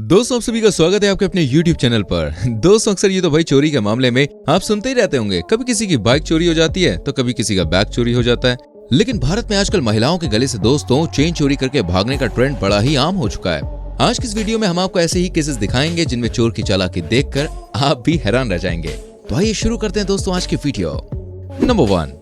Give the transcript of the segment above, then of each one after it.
दोस्तों आप सभी का स्वागत है आपके अपने YouTube चैनल पर। दोस्तों अक्सर ये तो भाई चोरी के मामले में आप सुनते ही रहते होंगे, कभी किसी की बाइक चोरी हो जाती है तो कभी किसी का बैग चोरी हो जाता है। लेकिन भारत में आजकल महिलाओं के गले से दोस्तों चेन चोरी करके भागने का ट्रेंड बड़ा ही आम हो चुका है। आज की इस वीडियो में हम आपको ऐसे ही केसेस दिखाएंगे जिनमें चोर की चालाकी देखकर आप भी हैरान रह जाएंगे। तो आइए शुरू करते हैं दोस्तों आज की वीडियो। नंबर 1,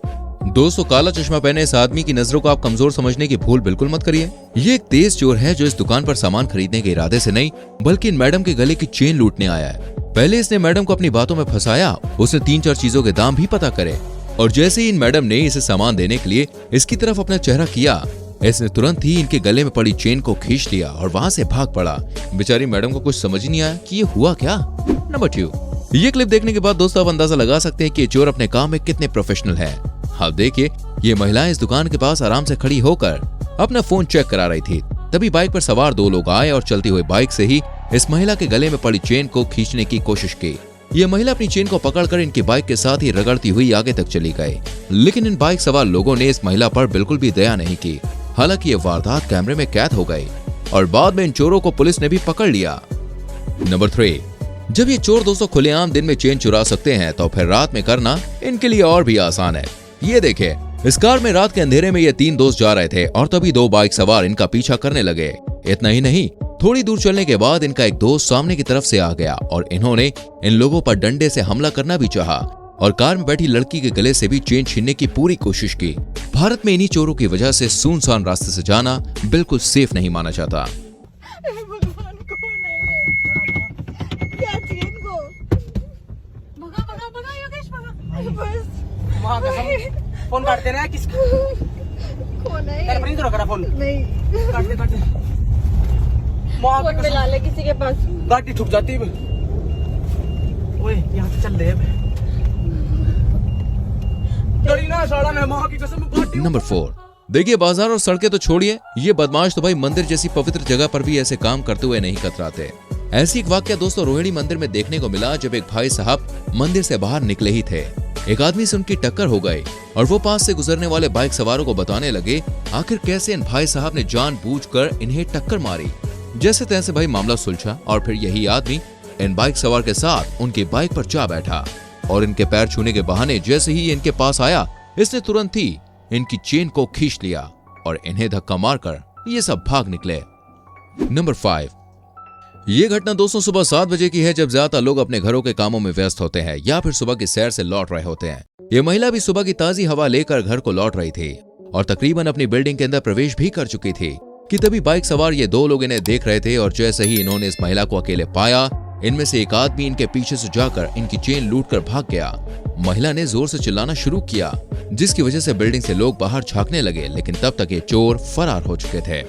दोस्तों काला चश्मा पहने इस आदमी की नजरों को आप कमजोर समझने की भूल बिल्कुल मत करिए। ये एक तेज चोर है जो इस दुकान पर सामान खरीदने के इरादे से नहीं बल्कि इन मैडम के गले की चेन लूटने आया है। पहले इसने मैडम को अपनी बातों में फंसाया, उसने 3-4 चीजों के दाम भी पता करे और जैसे ही इन मैडम ने इसे सामान देने के लिए इसकी तरफ अपना चेहरा किया, इसने तुरंत ही इनके गले में पड़ी चेन को खींच लिया और वहां से भाग पड़ा। बेचारी मैडम को कुछ समझ ही नहीं आया कि ये हुआ क्या। नंबर 2, ये क्लिप देखने के बाद दोस्तों आप अंदाजा लगा सकते हैं कि ये चोर अपने काम में कितने प्रोफेशनल है। आप देखिए, ये महिलाएं इस दुकान के पास आराम से खड़ी होकर अपना फोन चेक करा रही थी। तभी बाइक पर सवार 2 लोग आए और चलती हुई बाइक से ही इस महिला के गले में पड़ी चेन को खींचने की कोशिश की। ये महिला अपनी चेन को पकड़कर इनकी बाइक के साथ ही रगड़ती हुई आगे तक चली गई, लेकिन इन बाइक सवार लोगों ने इस महिला पर बिल्कुल भी दया नहीं की। हालांकि ये वारदात कैमरे में कैद हो गई और बाद में इन चोरों को पुलिस ने भी पकड़ लिया। नंबर 3, जब ये चोर दोस्तों खुलेआम दिन में चेन चुरा सकते हैं तो फिर रात में करना इनके लिए और भी आसान है। ये देखिए, इस कार में रात के अंधेरे में ये 3 दोस्त जा रहे थे और तभी 2 बाइक सवार इनका पीछा करने लगे। इतना ही नहीं, थोड़ी दूर चलने के बाद इनका एक दोस्त सामने की तरफ से आ गया और इन्होंने इन लोगों पर डंडे से हमला करना भी चाहा और कार में बैठी लड़की के गले से भी चेन छीनने की पूरी कोशिश की। भारत में इन्हीं चोरों की वजह से सुनसान रास्ते से जाना बिल्कुल सेफ नहीं माना जाता। फोन काटते ना किसका कौन है? नहीं तो करा फोन नहीं काटते फोन मिला ले किसी के पास। गाड़ी ठुक जाती है। ओए यहाँ से चल रहे हैं। डरी ना साला, मैं मां की कसम गाड़ी। नंबर 4, देखिए बाजार और सड़कें तो छोड़िए, ये बदमाश तो भाई मंदिर जैसी पवित्र जगह पर भी ऐसे काम करते हुए नहीं कतराते। ऐसी एक वाकया दोस्तों रोहिणी मंदिर में देखने को मिला जब एक भाई साहब मंदिर से बाहर निकले ही थे। एक आदमी से उनकी टक्कर हो गई और वो पास से गुजरने वाले बाइक सवारों को बताने लगे आखिर कैसे इन भाई साहब ने जानबूझकर इन्हें टक्कर मारी। जैसे तैसे भाई मामला सुलझा और फिर यही आदमी इन बाइक सवार के साथ उनकी बाइक पर जा बैठा और इनके पैर छूने के बहाने जैसे ही इनके पास आया, इसने तुरंत ही इनकी चेन को खींच लिया और इन्हें धक्का मारकर ये सब भाग निकले। नंबर 5, ये घटना दोस्तों सुबह 7 बजे की है जब ज्यादा लोग अपने घरों के कामों में व्यस्त होते हैं या फिर सुबह की सैर से लौट रहे होते हैं। ये महिला भी सुबह की ताजी हवा लेकर घर को लौट रही थी और तकरीबन अपनी बिल्डिंग के अंदर प्रवेश भी कर चुकी थी कि तभी बाइक सवार ये 2 लोग इन्हें देख रहे थे और जैसे ही इन्होंने इस महिला को अकेले पाया, इनमें से एक आदमी इनके पीछे से जाकर इनकी चेन लूटकर भाग गया। महिला ने जोर से चिल्लाना शुरू किया जिसकी वजह से बिल्डिंग से लोग बाहर झांकने लगे, लेकिन तब तक ये चोर फरार हो चुके थे।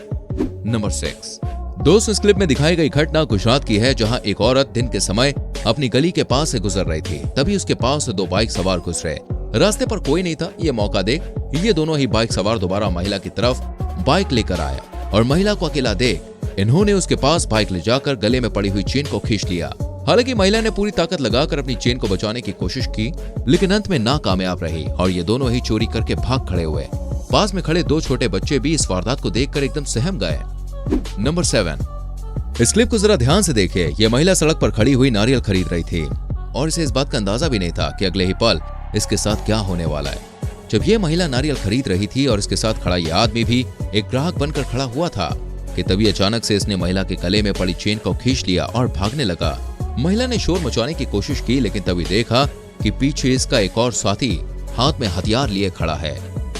नंबर 6, दोस्तों इस क्लिप में दिखाई गई घटना गुजरात की है जहां एक औरत दिन के समय अपनी गली के पास से गुजर रही थी। तभी उसके पास से 2 बाइक सवार गुजरे। रास्ते पर कोई नहीं था। ये मौका देख ये दोनों ही बाइक सवार दोबारा महिला की तरफ बाइक लेकर आया और महिला को अकेला देख इन्होंने उसके पास बाइक ले जाकर गले में पड़ी हुई चेन को खींच लिया। हालांकि महिला ने पूरी ताकत लगाकर अपनी चेन को बचाने की कोशिश की, लेकिन अंत में नाकामयाब रही और ये दोनों ही चोरी करके भाग खड़े हुए। पास में खड़े 2 छोटे बच्चे भी इस वारदात को देखकर एकदम सहम गए। नंबर 7, इस क्लिप को जरा ध्यान से देखिए। यह महिला सड़क पर खड़ी हुई नारियल खरीद रही थी और इसे इस बात का अंदाजा भी नहीं था कि अगले ही पल इसके साथ क्या होने वाला है। जब यह महिला नारियल खरीद रही थी और इसके साथ खड़ा यह आदमी भी एक ग्राहक बनकर खड़ा हुआ था कि तभी अचानक से इसने महिला के गले में पड़ी चेन को खींच लिया और भागने लगा। महिला ने शोर मचाने की कोशिश की, लेकिन तभी देखा कि पीछे इसका एक और साथी हाथ में हथियार लिए खड़ा है।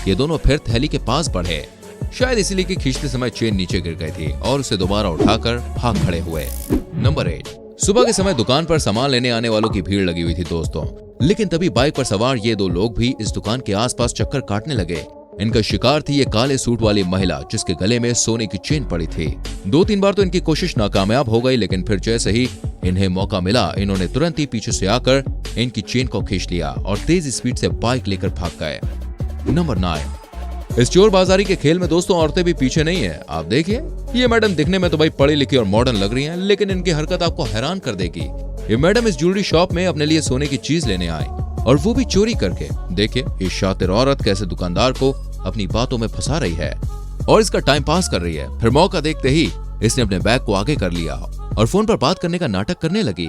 ये दोनों फिर थैली के पास बढ़े, शायद इसीलिए कि खींचते समय चेन नीचे गिर गई थी और उसे दोबारा उठाकर भाग खड़े हुए। नंबर 8, सुबह के समय दुकान पर सामान लेने आने वालों की भीड़ लगी हुई थी दोस्तों, लेकिन तभी बाइक पर सवार ये 2 लोग भी इस दुकान के आसपास चक्कर काटने लगे। इनका शिकार थी ये काले सूट वाली महिला जिसके गले में सोने की चेन पड़ी थी। 2-3 बार तो इनकी कोशिश नाकामयाब हो गई, लेकिन फिर जैसे ही इन्हें मौका मिला इन्होंने तुरंत ही पीछे से आकर इनकी चेन को खींच लिया और तेज स्पीड से बाइक लेकर भाग गए। नंबर 9, इस चोर बाजारी के खेल में दोस्तों औरतें भी पीछे नहीं है। आप देखिए, ये मैडम दिखने में तो भाई पढ़ी लिखी और मॉडर्न लग रही हैं, लेकिन इनकी हरकत आपको हैरान कर देगी। ये मैडम इस ज्वेलरी शॉप में अपने लिए सोने की चीज लेने आई और वो भी चोरी करके। देखिए ये शातिर औरत कैसे दुकानदार को अपनी बातों में फंसा रही है और इसका टाइम पास कर रही है। फिर मौका देखते ही इसने अपने बैग को आगे कर लिया और फोन पर बात करने का नाटक करने लगी।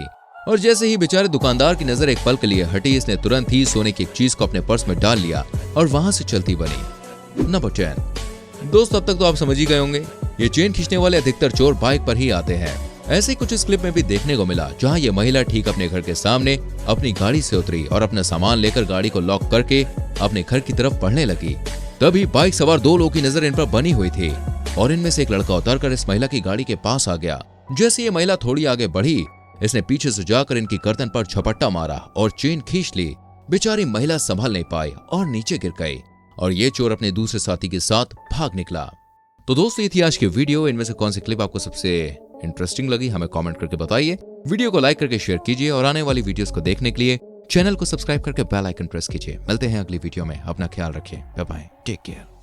और जैसे ही बेचारे दुकानदार की नजर एक पल के लिए हटी, इसने तुरंत ही सोने की एक चीज को अपने पर्स में डाल लिया और वहां से चलती बनी। नंबर 10। दोस्तों अब तक तो आप समझ ही गए होंगे, ये चेन खींचने वाले अधिकतर चोर बाइक पर ही आते हैं। ऐसे कुछ इस क्लिप में भी देखने को मिला, जहां ये महिला ठीक अपने घर के सामने अपनी गाड़ी से उतरी और अपना सामान लेकर गाड़ी को लॉक करके अपने घर की तरफ बढ़ने लगी। तभी बाइक सवार 2 लोगों की नजर इन पर बनी हुई थी और इनमें से एक लड़का उतरकर इस महिला की गाड़ी के पास आ गया। जैसे ये महिला थोड़ी आगे बढ़ी, इसने पीछे से जाकर इनकी गर्दन पर झपट्टा मारा और चेन खींच ली। बेचारी महिला संभल नहीं पाई और नीचे गिर गई और ये चोर अपने दूसरे साथी के साथ भाग निकला। तो दोस्तों ये थी आज की वीडियो। इनमें से कौन सी क्लिप आपको सबसे इंटरेस्टिंग लगी हमें कमेंट करके बताइए। वीडियो को लाइक करके शेयर कीजिए और आने वाली वीडियोस को देखने के लिए चैनल को सब्सक्राइब करके बेल आइकन प्रेस कीजिए। मिलते हैं अगली वीडियो में। अपना ख्याल रखिए। Bye bye, take care.